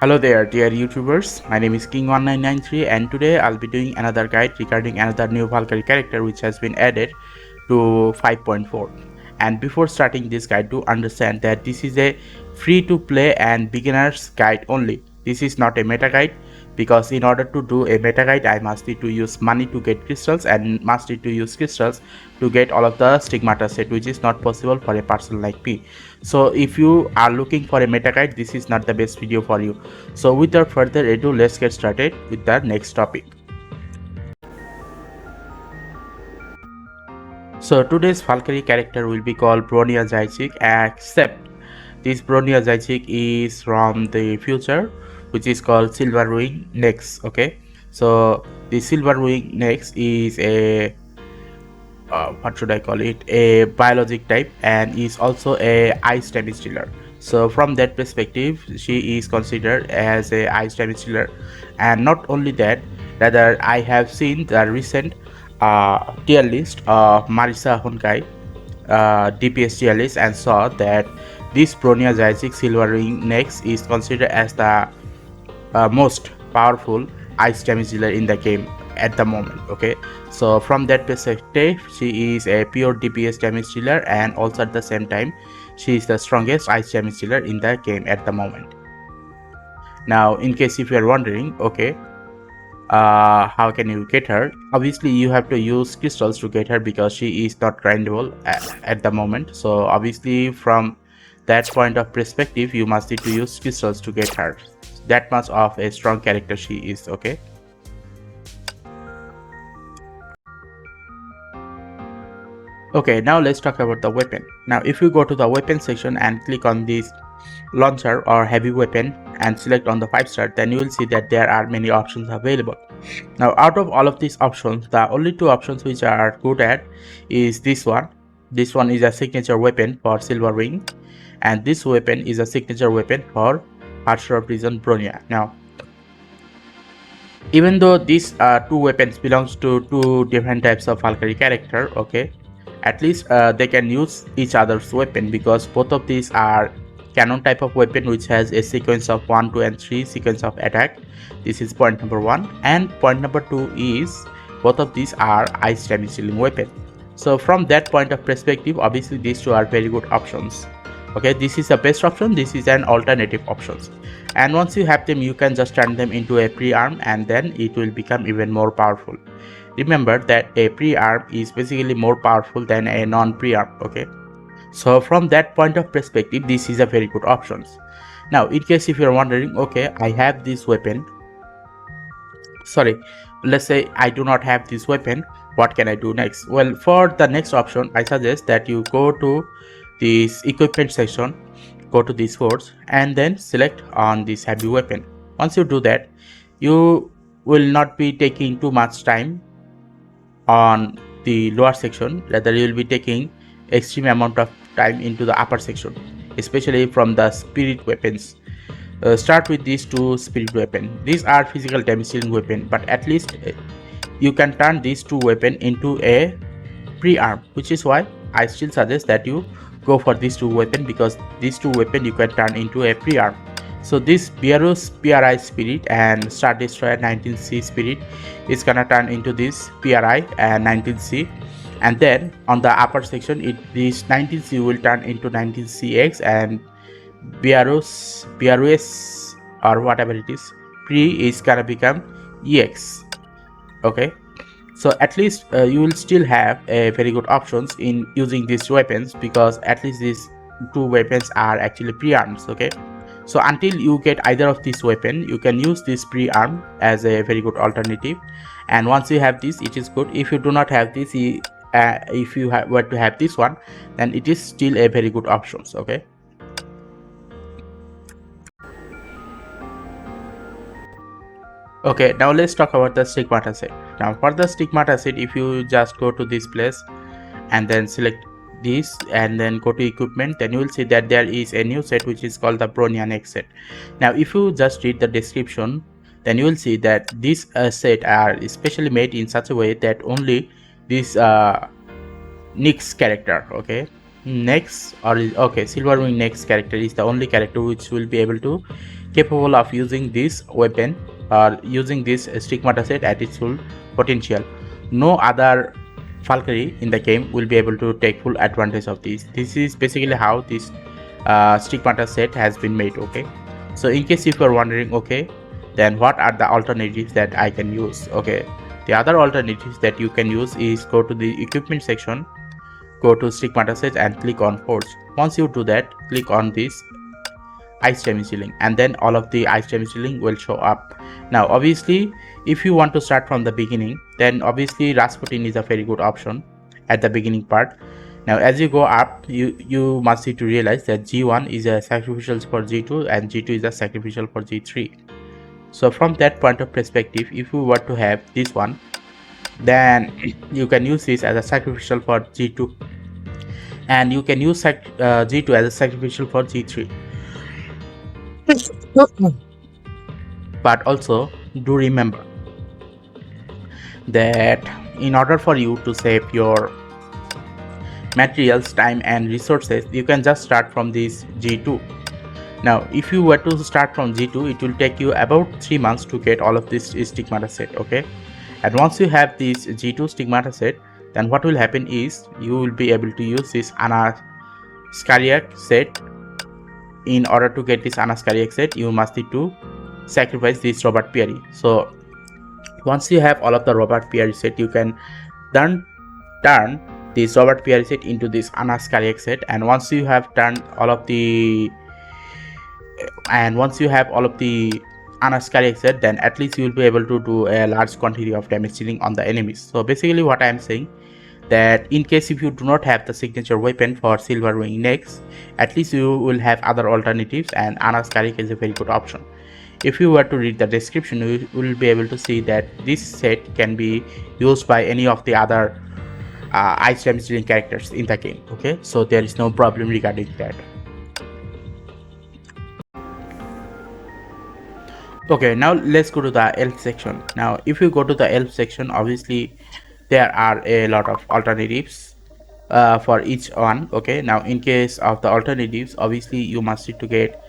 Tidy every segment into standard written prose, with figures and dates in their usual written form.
Hello there dear YouTubers, my name is King1993 and today I'll be doing another guide regarding another new Valkyrie character which has been added to 5.4. And before starting this guide, do understand that this is a free to play and beginners guide only. This is not a meta guide, because in order to do a meta guide I must need to use money to get crystals and must need to use crystals to get all of the stigmata set, which is not possible for a person like me. So if you are looking for a meta guide, this is not the best video for you. So without further ado, let's get started with the next topic. So today's Valkyrie character will be called Bronya Zaychik, except this Bronya Zaychik is from the future, which is called Silverwing Next. Okay, so the Silverwing Next is a what should I call it, a biologic type, and is also a ice damage dealer. So from that perspective, she is considered as a ice damage dealer. And not only that, rather I have seen the recent tier list of Marisa Honkai DPS tier list and saw that this Bronya Zaychik Silverwing Next is considered as the most powerful ice damage dealer in the game at the moment. Okay, so from that perspective, she is a pure DPS damage dealer, and also at the same time she is the strongest ice damage dealer in the game at the moment. Now in case if you are wondering, okay, how can you get her? Obviously you have to use crystals to get her, because she is not grindable at the moment. So obviously from that point of perspective, you must need to use crystals to get her. That much of a strong character she is. Okay, okay, now let's talk about the weapon. Now if you go to the weapon section and click on this launcher or heavy weapon and select on the 5-star, then you will see that there are many options available. Now out of all of these options, the only two options which are good at is this one. This one is a signature weapon for Silverwing, and this weapon is a signature weapon for Archer of Prison Bronya. Now even though these two weapons belongs to two different types of Valkyrie character, okay, at least they can use each other's weapon, because both of these are canon type of weapon which has a sequence of 1, 2 and 3 sequence of attack. This is point number 1, and point number 2 is both of these are ice damage dealing weapon. So from that point of perspective, obviously these two are very good options. Okay, this is the best option, this is an alternative options, and once you have them, you can just turn them into a pre-arm, and then it will become even more powerful. Remember that a pre-arm is basically more powerful than a non-pre-arm. Okay, so from that point of perspective, this is a very good options. Now in case if you're wondering, okay, I have this weapon, sorry, let's say I do not have this weapon, what can I do next? Well, for the next option, I suggest that you go to this equipment section, go to this force, and then select on this heavy weapon. Once you do that, you will not be taking too much time on the lower section, rather you will be taking extreme amount of time into the upper section, especially from the spirit weapons. Start with these two spirit weapon. These are physical damage dealing weapon, but at least you can turn these two weapon into a pre-arm, which is why I still suggest that you go for these two weapon, because these two weapon you can turn into a pre-arm. So this Beerus PRI spirit and Star Destroyer 19C spirit is gonna turn into this PRI and 19C, and then on the upper section, this 19C will turn into 19CX, and Beerus or whatever it is, pre is gonna become EX. Okay, so at least you will still have a very good options in using these weapons, because at least these two weapons are actually pre-arms. Okay, so until you get either of these weapon, you can use this pre-arm as a very good alternative, and once you have this, it is good. If you do not have this, if you were to have this one, then it is still a very good options. Okay, okay, now let's talk about the stigmata set. Now for the stigmata set, if you just go to this place and then select this and then go to equipment, then you will see that there is a new set which is called the Bronya Next set. Now if you just read the description, then you will see that these set are especially made in such a way that only this Nikke's character, okay, next or okay, Silverwing next character is the only character which will be able to capable of using this weapon or using this stigmata set at its full potential. No other Valkyrie in the game will be able to take full advantage of this. This is basically how this stigmata set has been made. Okay, so in case if you are wondering, okay, then what are the alternatives that I can use? Okay, the other alternatives that you can use is go to the equipment section, go to stigmata set and click on forge. Once you do that, click on this ice damage dealing, and then all of the ice damage dealing will show up. Now obviously if you want to start from the beginning, then obviously Rasputin is a very good option at the beginning part. Now as you go up, you must need to realize that G1 is a sacrificial for G2 and G2 is a sacrificial for G3. So from that point of perspective, if you were to have this one, then you can use this as a sacrificial for G2, and you can use G2 as a sacrificial for G3. But also do remember that in order for you to save your materials, time and resources, you can just start from this G2. Now if you were to start from G2, it will take you about 3 months to get all of this stigmata set. Okay, and once you have this G2 stigmata set, then what will happen is you will be able to use this Anaskariak set. In order to get this Anaskariak set, you must need to sacrifice this Robert Peary. So once you have all of the Robert Peary set, you can turn this Robert Peary set into this Anaskariak set, and once you have turned all of the Anaskariak set, then at least you will be able to do a large quantity of damage dealing on the enemies. So basically what I am saying, that in case if you do not have the signature weapon for Silverwing next, at least you will have other alternatives, and Anaskariak is a very good option. If you were to read the description, you will be able to see that this set can be used by any of the other ice damage dealing characters in the game. Okay, so there is no problem regarding that. Okay, now let's go to the elf section. Now if you go to the elf section, obviously there are a lot of alternatives for each one. Okay, now in case of the alternatives, obviously you must need to get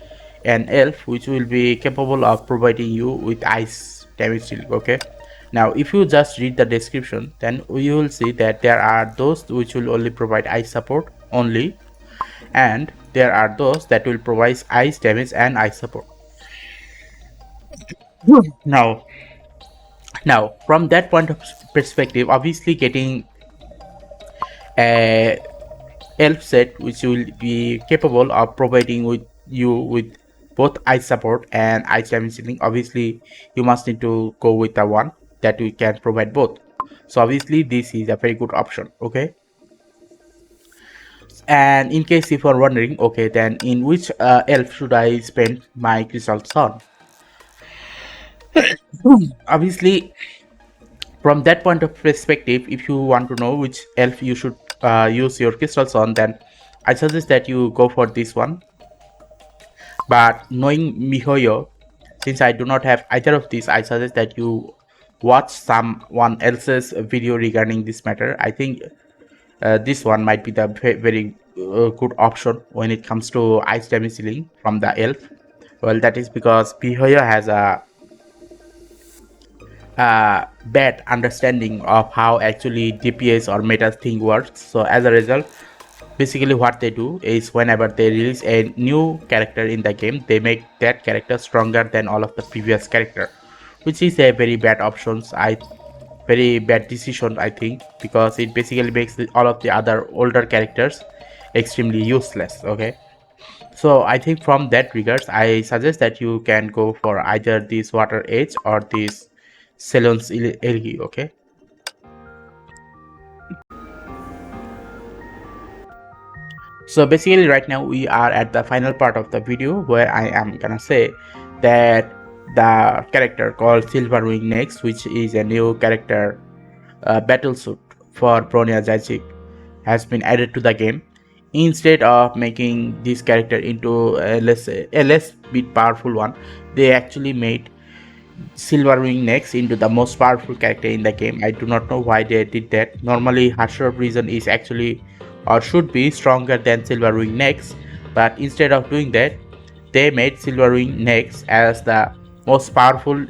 an elf which will be capable of providing you with ice damage dealing. Okay, now if you just read the description, then you will see that there are those which will only provide ice support only, and there are those that will provide ice damage and ice support. Now from that point of perspective, obviously getting a elf set which will be capable of providing you with both ice support and ice damage dealing, obviously you must need to go with the one that we can provide both. So obviously this is a very good option. Okay, and in case if you are wondering, okay, then in which elf should I spend my crystals on? Obviously from that point of perspective, if you want to know which elf you should use your crystals on, then I suggest that you go for this one. But knowing Mihoyo, since I do not have either of these, I suggest that you watch someone else's video regarding this matter. I think this one might be the very good option when it comes to ice damage dealing from the elf. Well, that is because Mihoyo has a bad understanding of how actually DPS or meta thing works. So as a result, basically what they do is whenever they release a new character in the game, they make that character stronger than all of the previous character, which is a very bad very bad decision, I think, because it basically makes all of the other older characters extremely useless. Okay, so I think from that regards, I suggest that you can go for either this Water Edge or this Salon's Elgi. Okay, so basically right now we are at the final part of the video where I am gonna say that the character called Silverwing next, which is a new character battle suit for Bronya Zaychik, has been added to the game. Instead of making this character into a less bit powerful one, they actually made Silverwing next into the most powerful character in the game. I do not know why they did that. Normally Harsher Prison is actually or should be stronger than Silverwing next, but instead of doing that, they made Silverwing next as the most powerful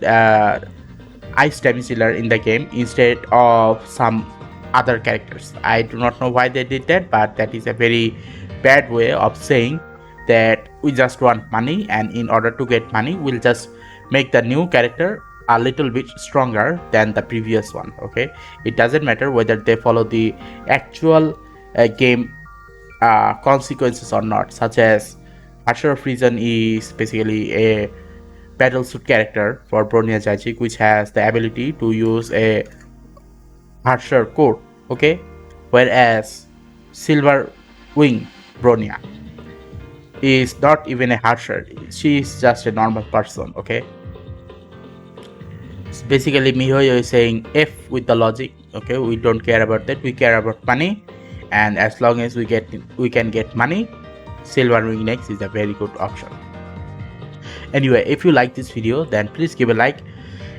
ice damage dealer in the game instead of some other characters. I do not know why they did that, but that is a very bad way of saying that we just want money, and in order to get money we'll just make the new character a little bit stronger than the previous one. Okay, it doesn't matter whether they follow the actual game consequences or not, such as Asher of Reason is basically a battlesuit character for Bronya Zaychik, which has the ability to use a harsher core. Okay, whereas Silverwing Bronya is not even a harsher, she is just a normal person. Okay, so basically MiHoYo is saying F with the logic. Okay, we don't care about that, we care about money, and as long as we can get money, Silverwing next is a very good option. Anyway, if you like this video, then please give a like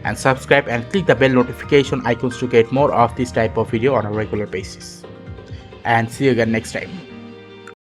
and subscribe and click the bell notification icons to get more of this type of video on a regular basis. And see you again next time.